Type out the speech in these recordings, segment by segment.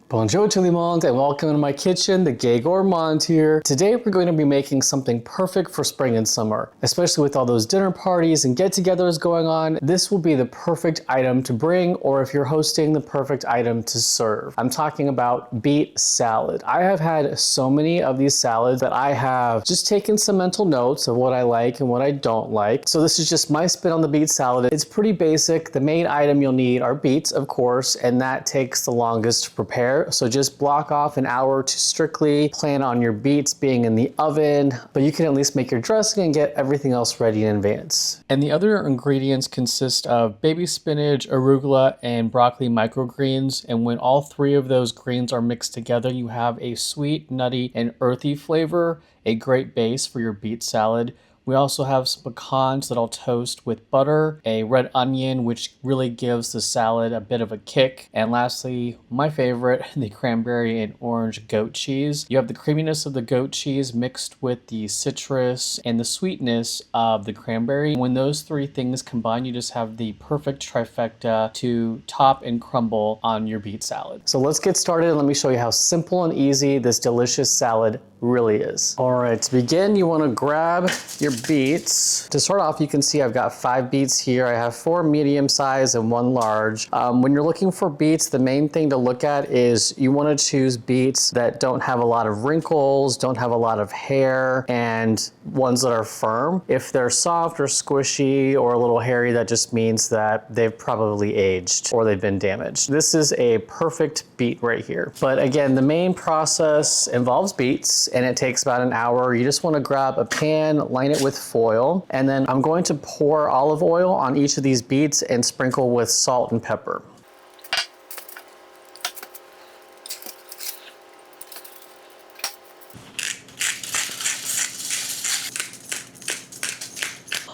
Bonjour tout le monde and welcome to my kitchen, the Gay Gourmand here. Today we're going to be making something perfect for spring and summer. Especially with all those dinner parties and get-togethers going on, this will be the perfect item to bring, or if you're hosting, the perfect item to serve. I'm talking about beet salad. I have had so many of these salads that I have just taken some mental notes of what I like and what I don't like. So this is just my spin on the beet salad. It's pretty basic. The main item you'll need are beets, of course, and that takes the longest to prepare. So just block off an hour to strictly plan on your beets being in the oven, but you can at least make your dressing and get everything else ready in advance. And the other ingredients consist of baby spinach, arugula, and broccoli microgreens. And when all three of those greens are mixed together, you have a sweet, nutty, and earthy flavor, a great base for your beet salad. We also have some pecans that I'll toast with butter, a red onion, which really gives the salad a bit of a kick. And lastly, my favorite, the cranberry and orange goat cheese. You have the creaminess of the goat cheese mixed with the citrus and the sweetness of the cranberry. When those three things combine, you just have the perfect trifecta to top and crumble on your beet salad. So let's get started and let me show you how simple and easy this delicious salad really is. All right, to begin, you want to grab your beets. To start off, you can see I've got 5 beets here. I have 4 medium size and 1 large. When you're looking for beets, the main thing to look at is you want to choose beets that don't have a lot of wrinkles, don't have a lot of hair, and ones that are firm. If they're soft or squishy or a little hairy, that just means that they've probably aged or they've been damaged. This is a perfect beet right here. But again, the main process involves beets, and it takes about an hour. You just want to grab a pan, line it with foil, and then I'm going to pour olive oil on each of these beets and sprinkle with salt and pepper.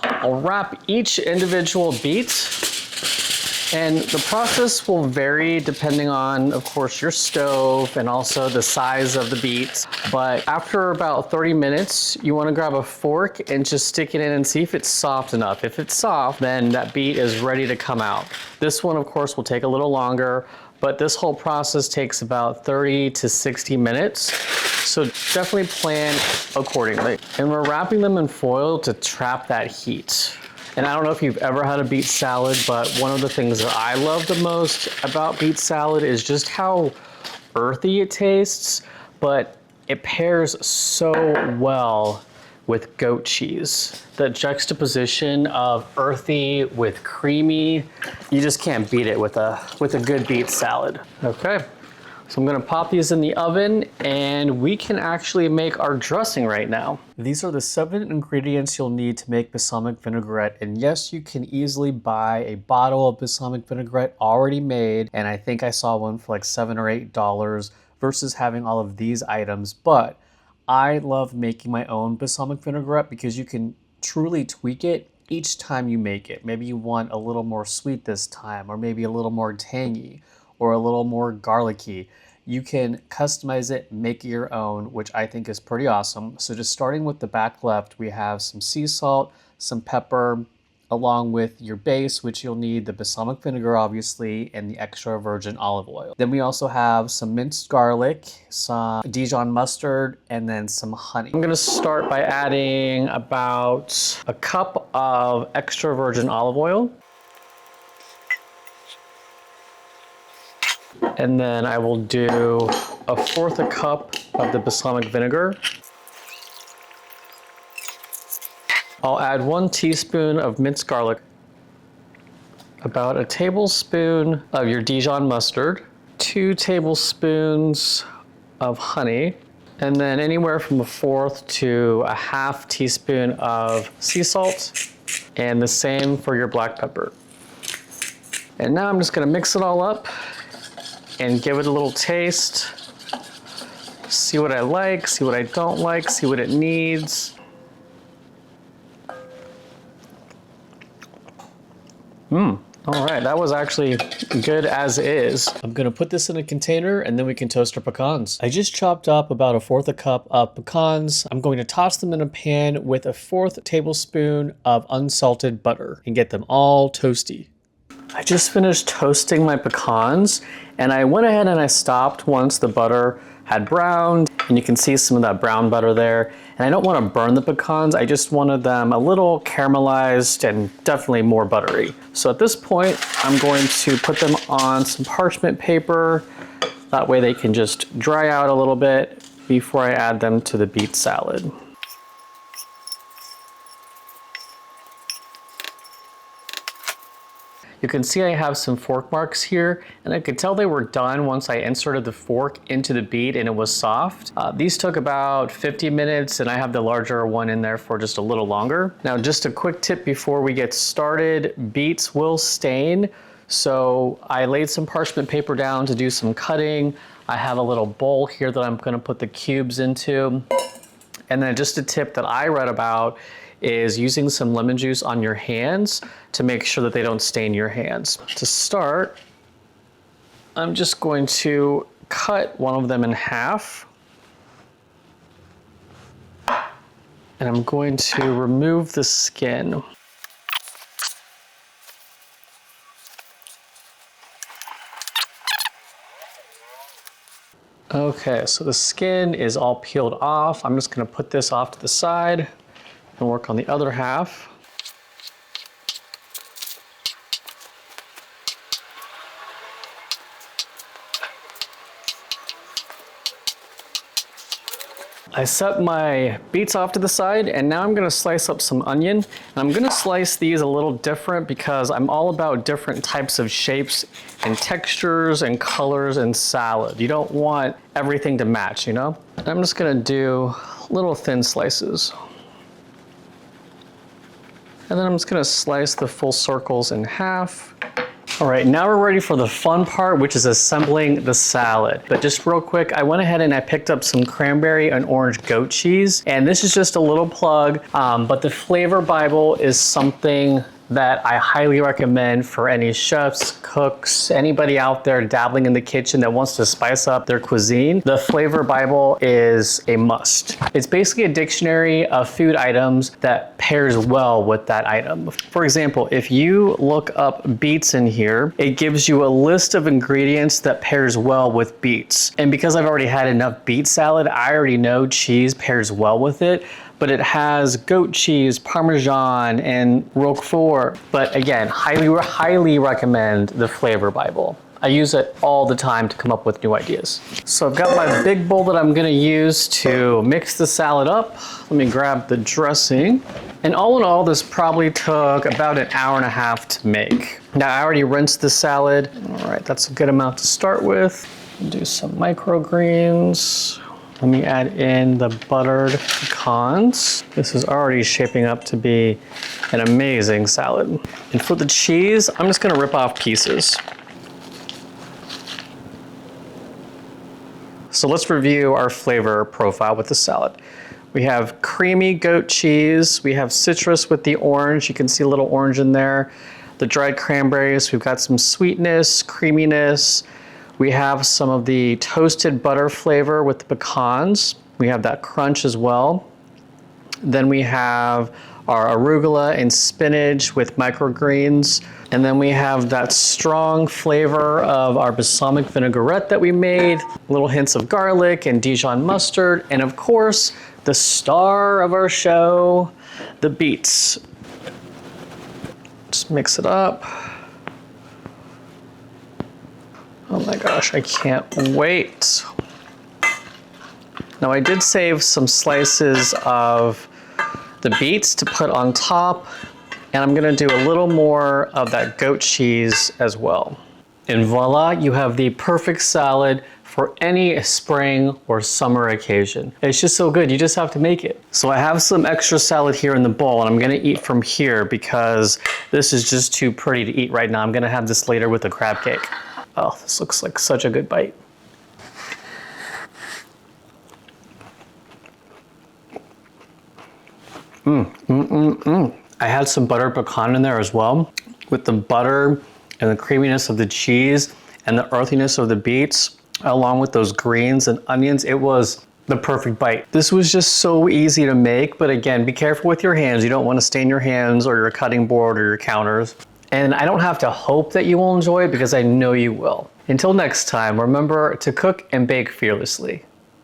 I'll wrap each individual beet, and the process will vary depending on, of course, your stove and also the size of the beets. But after about 30 minutes, you want to grab a fork and just stick it in and see if it's soft enough. If it's soft, then that beet is ready to come out. This one, of course, will take a little longer, but this whole process takes about 30 to 60 minutes. So definitely plan accordingly. And we're wrapping them in foil to trap that heat. And I don't know if you've ever had a beet salad, but one of the things that I love the most about beet salad is just how earthy it tastes, but it pairs so well with goat cheese. The juxtaposition of earthy with creamy, you just can't beat it with a good beet salad. Okay. So I'm gonna pop these in the oven and we can actually make our dressing right now. These are the 7 ingredients you'll need to make balsamic vinaigrette. And yes, you can easily buy a bottle of balsamic vinaigrette already made. And I think I saw one for like $7 or $8 versus having all of these items. But I love making my own balsamic vinaigrette because you can truly tweak it each time you make it. Maybe you want a little more sweet this time, or maybe a little more tangy, or a little more garlicky. You can customize it, make it your own, which I think is pretty awesome. So just starting with the back left, we have some sea salt, some pepper, along with your base, which you'll need the balsamic vinegar, obviously, and the extra virgin olive oil. Then we also have some minced garlic, some Dijon mustard, and then some honey. I'm gonna start by adding about a cup of extra virgin olive oil. And then I will do 1/4 cup of the balsamic vinegar. I'll add 1 teaspoon of minced garlic, about a tablespoon of your Dijon mustard, 2 tablespoons of honey, and then anywhere from 1/4 to 1/2 teaspoon of sea salt, and the same for your black pepper. And now I'm just gonna mix it all up and give it a little taste. See what I like, see what I don't like, see what it needs. All right, that was actually good as is. I'm gonna put this in a container and then we can toast our pecans. I just chopped up about 1/4 cup of pecans. I'm going to toss them in a pan with 1/4 tablespoon of unsalted butter and get them all toasty. I just finished toasting my pecans, and I went ahead and I stopped once the butter had browned, and you can see some of that brown butter there. And I don't want to burn the pecans, I just wanted them a little caramelized and definitely more buttery. So at this point, I'm going to put them on some parchment paper. That way they can just dry out a little bit before I add them to the beet salad. You can see I have some fork marks here, and I could tell they were done once I inserted the fork into the beet and it was soft. These took about 50 minutes, and I have the larger one in there for just a little longer. Now, just a quick tip before we get started, beets will stain. So I laid some parchment paper down to do some cutting. I have a little bowl here that I'm gonna put the cubes into. And then just a tip that I read about is using some lemon juice on your hands to make sure that they don't stain your hands. To start, I'm just going to cut one of them in half. And I'm going to remove the skin. Okay, so the skin is all peeled off. I'm just gonna put this off to the side and work on the other half. I set my beets off to the side, and now I'm gonna slice up some onion. And I'm gonna slice these a little different because I'm all about different types of shapes and textures and colors in salad. You don't want everything to match, you know? And I'm just gonna do little thin slices. And then I'm just gonna slice the full circles in half. All right, now we're ready for the fun part, which is assembling the salad. But just real quick, I went ahead and I picked up some cranberry and orange goat cheese. And this is just a little plug, but the Flavor Bible is something that I highly recommend for any chefs, cooks, anybody out there dabbling in the kitchen that wants to spice up their cuisine. The Flavor Bible is a must. It's basically a dictionary of food items that pairs well with that item. For example, if you look up beets in here, it gives you a list of ingredients that pairs well with beets. And because I've already had enough beet salad, I already know cheese pairs well with it. But it has goat cheese, Parmesan, and Roquefort. But again, highly recommend the Flavor Bible. I use it all the time to come up with new ideas. So I've got my big bowl that I'm gonna use to mix the salad up. Let me grab the dressing. And all in all, this probably took about an hour and a half to make. Now I already rinsed the salad. All right, that's a good amount to start with. Do some microgreens. Let me add in the buttered pecans. This is already shaping up to be an amazing salad. And for the cheese, I'm just gonna rip off pieces. So let's review our flavor profile with the salad. We have creamy goat cheese. We have citrus with the orange. You can see a little orange in there. The dried cranberries, we've got some sweetness, creaminess. We have some of the toasted butter flavor with the pecans. We have that crunch as well. Then we have our arugula and spinach with microgreens. And then we have that strong flavor of our balsamic vinaigrette that we made, little hints of garlic and Dijon mustard, and of course, the star of our show, the beets. Just mix it up. Oh my gosh, I can't wait. Now I did save some slices of the beets to put on top, and I'm gonna do a little more of that goat cheese as well. And voila, you have the perfect salad for any spring or summer occasion. It's just so good, you just have to make it. So I have some extra salad here in the bowl, and I'm gonna eat from here because this is just too pretty to eat right now. I'm gonna have this later with the crab cake. Oh, this looks like such a good bite. I had some buttered pecan in there as well. With the butter and the creaminess of the cheese and the earthiness of the beets, along with those greens and onions, it was the perfect bite. This was just so easy to make, but again, be careful with your hands. You don't want to stain your hands or your cutting board or your counters. And I don't have to hope that you will enjoy it because I know you will. Until next time, remember to cook and bake fearlessly.